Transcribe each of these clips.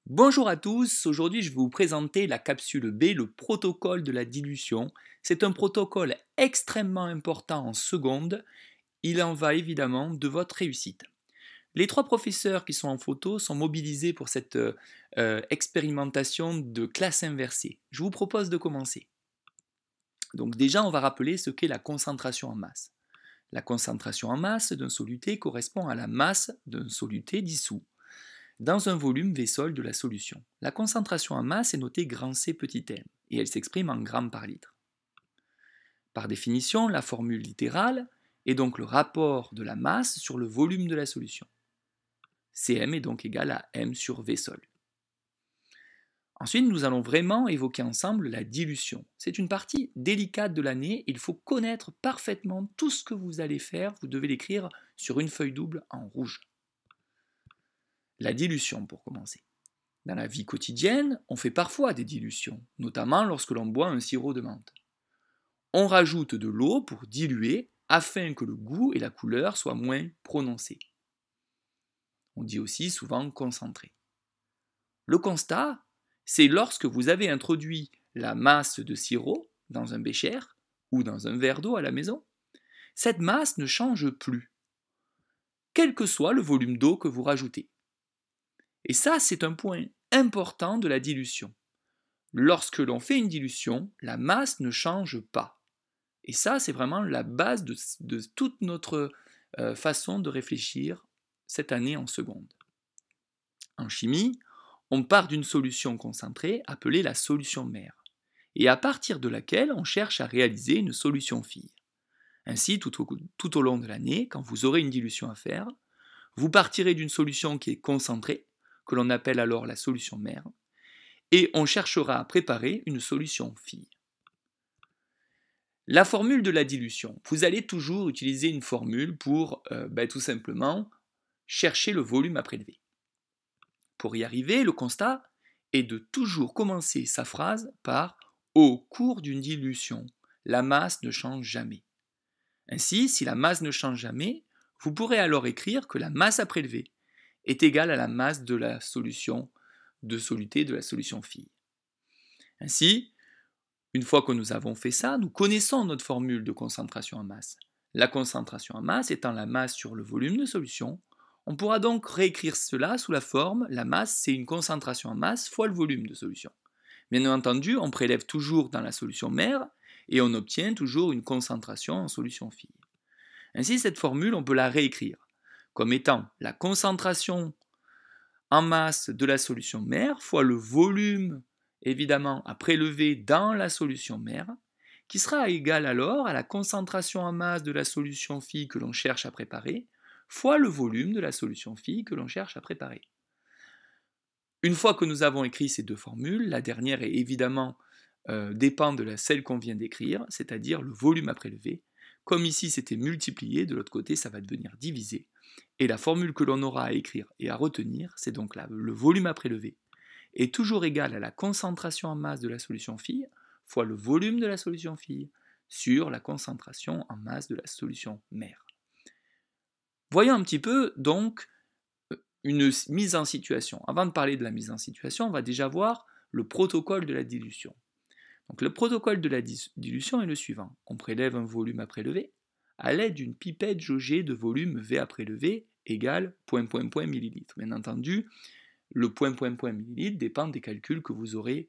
Bonjour à tous, aujourd'hui je vais vous présenter la capsule B, le protocole de la dilution. C'est un protocole extrêmement important en seconde, il en va évidemment de votre réussite. Les trois professeurs qui sont en photo sont mobilisés pour cette expérimentation de classe inversée. Je vous propose de commencer. Donc déjà on va rappeler ce qu'est la concentration en masse. La concentration en masse d'un soluté correspond à la masse d'un soluté dissous dans un volume V-sol de la solution. La concentration en masse est notée grand C petit m et elle s'exprime en grammes par litre. Par définition, la formule littérale est donc le rapport de la masse sur le volume de la solution. Cm est donc égal à m sur V-sol. Ensuite, nous allons vraiment évoquer ensemble la dilution. C'est une partie délicate de l'année, il faut connaître parfaitement tout ce que vous allez faire, vous devez l'écrire sur une feuille double en rouge. La dilution pour commencer. Dans la vie quotidienne, on fait parfois des dilutions, notamment lorsque l'on boit un sirop de menthe. On rajoute de l'eau pour diluer afin que le goût et la couleur soient moins prononcés. On dit aussi souvent concentré. Le constat, c'est lorsque vous avez introduit la masse de sirop dans un bécher ou dans un verre d'eau à la maison, cette masse ne change plus, quel que soit le volume d'eau que vous rajoutez. Et ça, c'est un point important de la dilution. Lorsque l'on fait une dilution, la masse ne change pas. Et ça, c'est vraiment la base de toute notre façon de réfléchir cette année en seconde. En chimie, on part d'une solution concentrée appelée la solution mère, et à partir de laquelle on cherche à réaliser une solution fille. Ainsi, tout au long de l'année, quand vous aurez une dilution à faire, vous partirez d'une solution qui est concentrée, que l'on appelle alors la solution mère, et on cherchera à préparer une solution fille. La formule de la dilution. Vous allez toujours utiliser une formule pour tout simplement chercher le volume à prélever. Pour y arriver, le constat est de toujours commencer sa phrase par « au cours d'une dilution, la masse ne change jamais ». Ainsi, si la masse ne change jamais, vous pourrez alors écrire que la masse à prélever est égale à la masse de la solution de soluté de la solution fille. Ainsi, une fois que nous avons fait ça, nous connaissons notre formule de concentration en masse. La concentration en masse étant la masse sur le volume de solution, on pourra donc réécrire cela sous la forme la masse c'est une concentration en masse fois le volume de solution. Bien entendu, on prélève toujours dans la solution mère et on obtient toujours une concentration en solution fille. Ainsi, cette formule, on peut la réécrire comme étant la concentration en masse de la solution mère fois le volume évidemment à prélever dans la solution mère, qui sera égal alors à la concentration en masse de la solution fille que l'on cherche à préparer, fois le volume de la solution fille que l'on cherche à préparer. Une fois que nous avons écrit ces deux formules, la dernière est évidemment dépend de celle qu'on vient d'écrire, c'est-à-dire le volume à prélever. Comme ici c'était multiplié, de l'autre côté ça va devenir divisé. Et la formule que l'on aura à écrire et à retenir, c'est donc là, le volume à prélever est toujours égal à la concentration en masse de la solution fille fois le volume de la solution fille sur la concentration en masse de la solution mère. Voyons un petit peu donc une mise en situation. Avant de parler de la mise en situation, on va déjà voir le protocole de la dilution. Donc le protocole de la dilution est le suivant. On prélève un volume à prélever à l'aide d'une pipette jaugée de volume V à prélever égale ... millilitres. Bien entendu, le ... millilitre dépend des calculs que vous aurez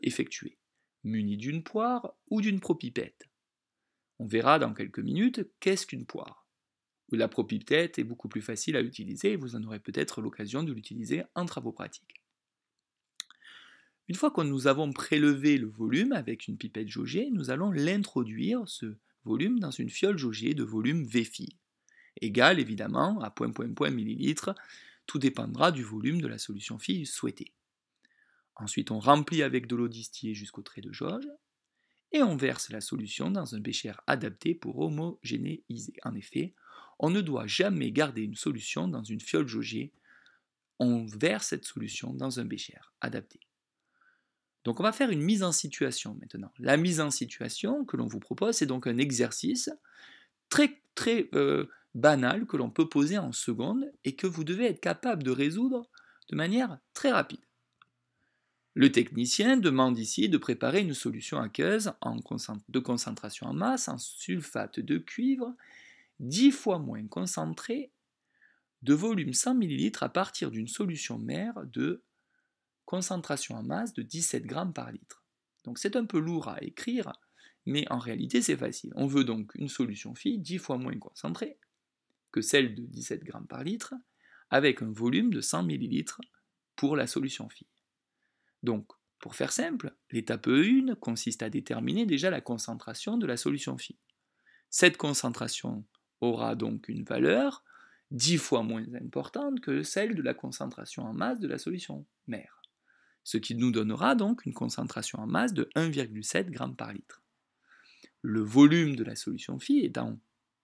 effectués, muni d'une poire ou d'une propipette. On verra dans quelques minutes qu'est-ce qu'une poire. La propipette est beaucoup plus facile à utiliser et vous en aurez peut-être l'occasion de l'utiliser en travaux pratiques. Une fois que nous avons prélevé le volume avec une pipette jaugée, nous allons l'introduire, ce volume, dans une fiole jaugée de volume Vφ, égale évidemment à ... millilitres. Tout dépendra du volume de la solution phi souhaitée. Ensuite, on remplit avec de l'eau distillée jusqu'au trait de jauge, et on verse la solution dans un bécher adapté pour homogénéiser. En effet, on ne doit jamais garder une solution dans une fiole jaugée, on verse cette solution dans un bécher adapté. Donc on va faire une mise en situation maintenant. La mise en situation que l'on vous propose, c'est donc un exercice très banal que l'on peut poser en seconde et que vous devez être capable de résoudre de manière très rapide. Le technicien demande ici de préparer une solution aqueuse de concentration en masse en sulfate de cuivre 10 fois moins concentrée de volume 100 ml à partir d'une solution mère de concentration en masse de 17 grammes par litre. Donc c'est un peu lourd à écrire, mais en réalité c'est facile. On veut donc une solution phi 10 fois moins concentrée que celle de 17 grammes par litre, avec un volume de 100 ml pour la solution phi. Donc, pour faire simple, l'étape 1 consiste à déterminer déjà la concentration de la solution phi. Cette concentration aura donc une valeur 10 fois moins importante que celle de la concentration en masse de la solution mère, ce qui nous donnera donc une concentration en masse de 1,7 g par litre. Le volume de la solution phi étant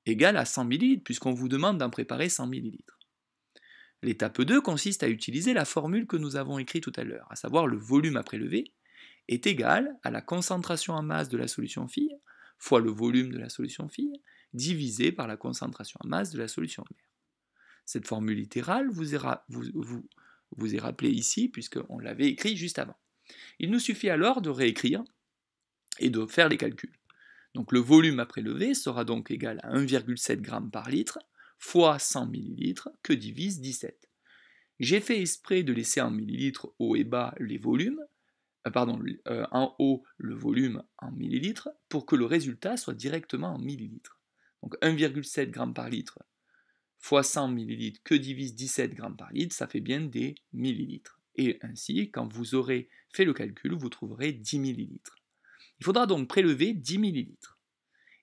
égal à 100 ml, puisqu'on vous demande d'en préparer 100 ml. L'étape 2 consiste à utiliser la formule que nous avons écrite tout à l'heure, à savoir le volume à prélever est égal à la concentration en masse de la solution phi fois le volume de la solution phi divisé par la concentration en masse de la solution mère. Cette formule littérale vous est rappelée ici puisqu'on l'avait écrit juste avant. Il nous suffit alors de réécrire et de faire les calculs. Donc le volume à prélever sera donc égal à 1,7 g par litre fois 100 ml que divise 17. J'ai fait exprès de laisser en millilitres haut et bas les volumes, en haut le volume en millilitres, pour que le résultat soit directement en millilitres. Donc 1,7 g par litre fois 100 ml que divise 17 g par litre, ça fait bien des millilitres. Et ainsi, quand vous aurez fait le calcul, vous trouverez 10 millilitres. Il faudra donc prélever 10 millilitres.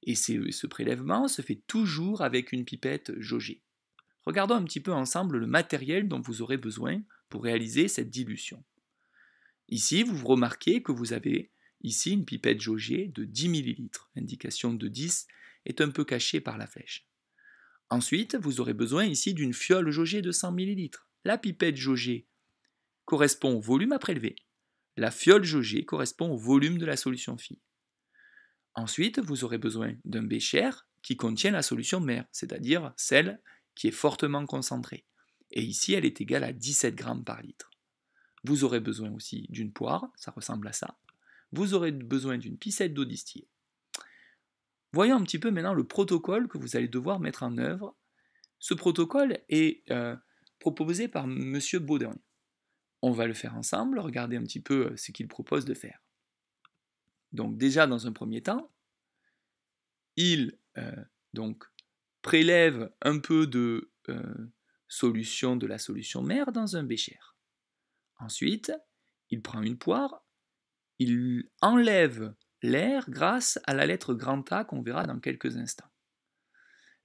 Et ce prélèvement se fait toujours avec une pipette jaugée. Regardons un petit peu ensemble le matériel dont vous aurez besoin pour réaliser cette dilution. Ici, vous remarquez que vous avez ici une pipette jaugée de 10 ml. L'indication de 10 est un peu cachée par la flèche. Ensuite, vous aurez besoin ici d'une fiole jaugée de 100 ml. La pipette jaugée correspond au volume à prélever. La fiole jaugée correspond au volume de la solution phi. Ensuite, vous aurez besoin d'un bécher qui contient la solution mère, c'est-à-dire celle qui est fortement concentrée. Et ici, elle est égale à 17 g par litre. Vous aurez besoin aussi d'une poire, ça ressemble à ça. Vous aurez besoin d'une piscette d'eau distillée. Voyons un petit peu maintenant le protocole que vous allez devoir mettre en œuvre. Ce protocole est proposé par M. Baudin. On va le faire ensemble, regardez un petit peu ce qu'il propose de faire. Donc déjà, dans un premier temps, il prélève un peu de solution de la solution mère dans un bécher. Ensuite, il prend une poire, il enlève l'air grâce à la lettre grand A qu'on verra dans quelques instants.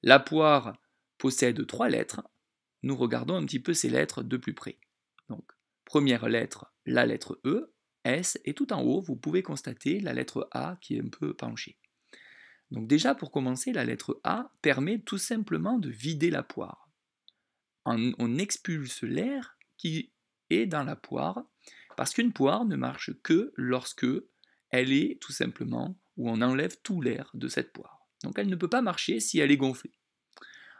La poire possède 3 lettres. Nous regardons un petit peu ces lettres de plus près. Donc, première lettre, la lettre E, S, et tout en haut, vous pouvez constater la lettre A qui est un peu penchée. Donc déjà, pour commencer, la lettre A permet tout simplement de vider la poire. On expulse l'air qui est dans la poire, parce qu'une poire ne marche que lorsque elle est tout simplement, où on enlève tout l'air de cette poire. Donc elle ne peut pas marcher si elle est gonflée.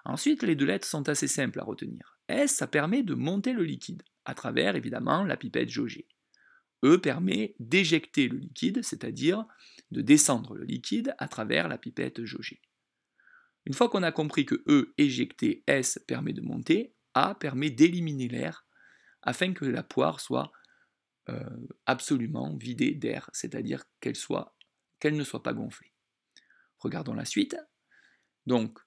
Ensuite, les 2 lettres sont assez simples à retenir. S, ça permet de monter le liquide, à travers évidemment la pipette jaugée. E permet d'éjecter le liquide, c'est-à-dire de descendre le liquide à travers la pipette jaugée. Une fois qu'on a compris que E éjecté, S permet de monter, A permet d'éliminer l'air afin que la poire soit absolument vidée d'air, c'est-à-dire qu'elle ne soit pas gonflée. Regardons la suite. Donc,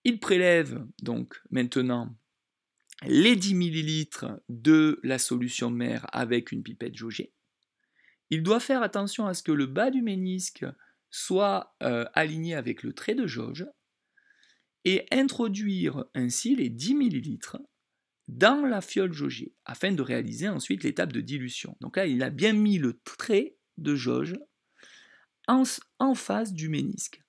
il prélève donc maintenant les 10 ml de la solution mère avec une pipette jaugée. Il doit faire attention à ce que le bas du ménisque soit aligné avec le trait de jauge et introduire ainsi les 10 ml dans la fiole jaugée afin de réaliser ensuite l'étape de dilution. Donc là, il a bien mis le trait de jauge en face du ménisque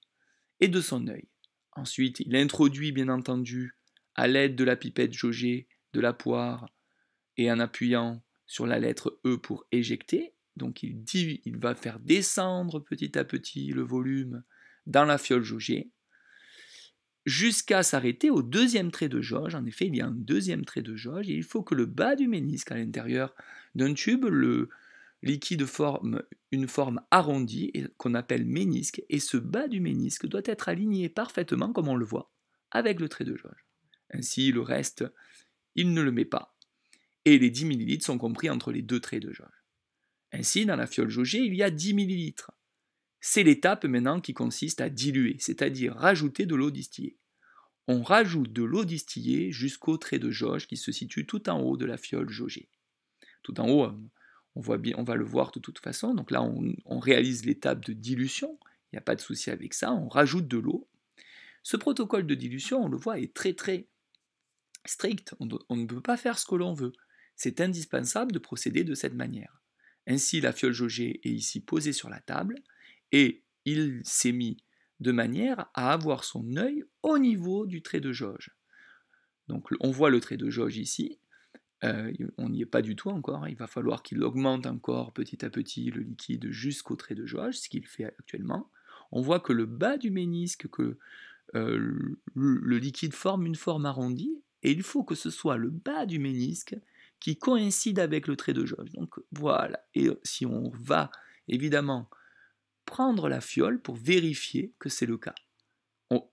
et de son œil. Ensuite, il introduit bien entendu à l'aide de la pipette jaugée de la poire et en appuyant sur la lettre E pour éjecter. Donc il va faire descendre petit à petit le volume dans la fiole jaugée. jusqu'à s'arrêter au deuxième trait de jauge. En effet, il y a un deuxième trait de jauge et il faut que le bas du ménisque, à l'intérieur d'un tube, le liquide forme une forme arrondie qu'on appelle ménisque, et ce bas du ménisque doit être aligné parfaitement, comme on le voit, avec le trait de jauge. Ainsi, le reste, il ne le met pas. Et les 10 ml sont compris entre les deux traits de jauge. Ainsi, dans la fiole jaugée, il y a 10 ml. C'est l'étape maintenant qui consiste à diluer, c'est-à-dire rajouter de l'eau distillée. On rajoute de l'eau distillée jusqu'au trait de jauge qui se situe tout en haut de la fiole jaugée. Tout en haut, on va le voir de toute façon. Donc là, on réalise l'étape de dilution. Il n'y a pas de souci avec ça. On rajoute de l'eau. Ce protocole de dilution, on le voit, est très très strict. On ne peut pas faire ce que l'on veut. C'est indispensable de procéder de cette manière. Ainsi, la fiole jaugée est ici posée sur la table et il s'est mis de manière à avoir son œil au niveau du trait de jauge. Donc on voit le trait de jauge ici. On n'y est pas du tout encore, il va falloir qu'il augmente encore petit à petit le liquide jusqu'au trait de jauge, ce qu'il fait actuellement. On voit que le bas du ménisque, que le liquide forme une forme arrondie, et il faut que ce soit le bas du ménisque qui coïncide avec le trait de jauge. Donc voilà, et si on va évidemment prendre la fiole pour vérifier que c'est le cas.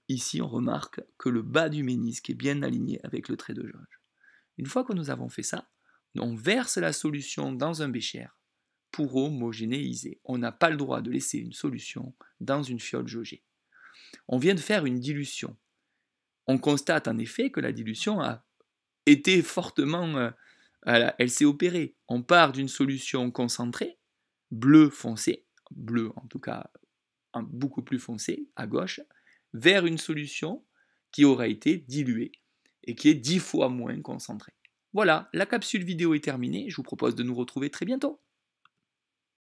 Ici on remarque que le bas du ménisque est bien aligné avec le trait de jauge. Une fois que nous avons fait ça, on verse la solution dans un bécher pour homogénéiser. On n'a pas le droit de laisser une solution dans une fiole jaugée. On vient de faire une dilution. On constate en effet que la dilution a été fortement... elle s'est opérée. On part d'une solution concentrée, bleu foncé, bleu en tout cas beaucoup plus foncé à gauche, vers une solution qui aura été diluée et qui est 10 fois moins concentrée. Voilà, la capsule vidéo est terminée, je vous propose de nous retrouver très bientôt.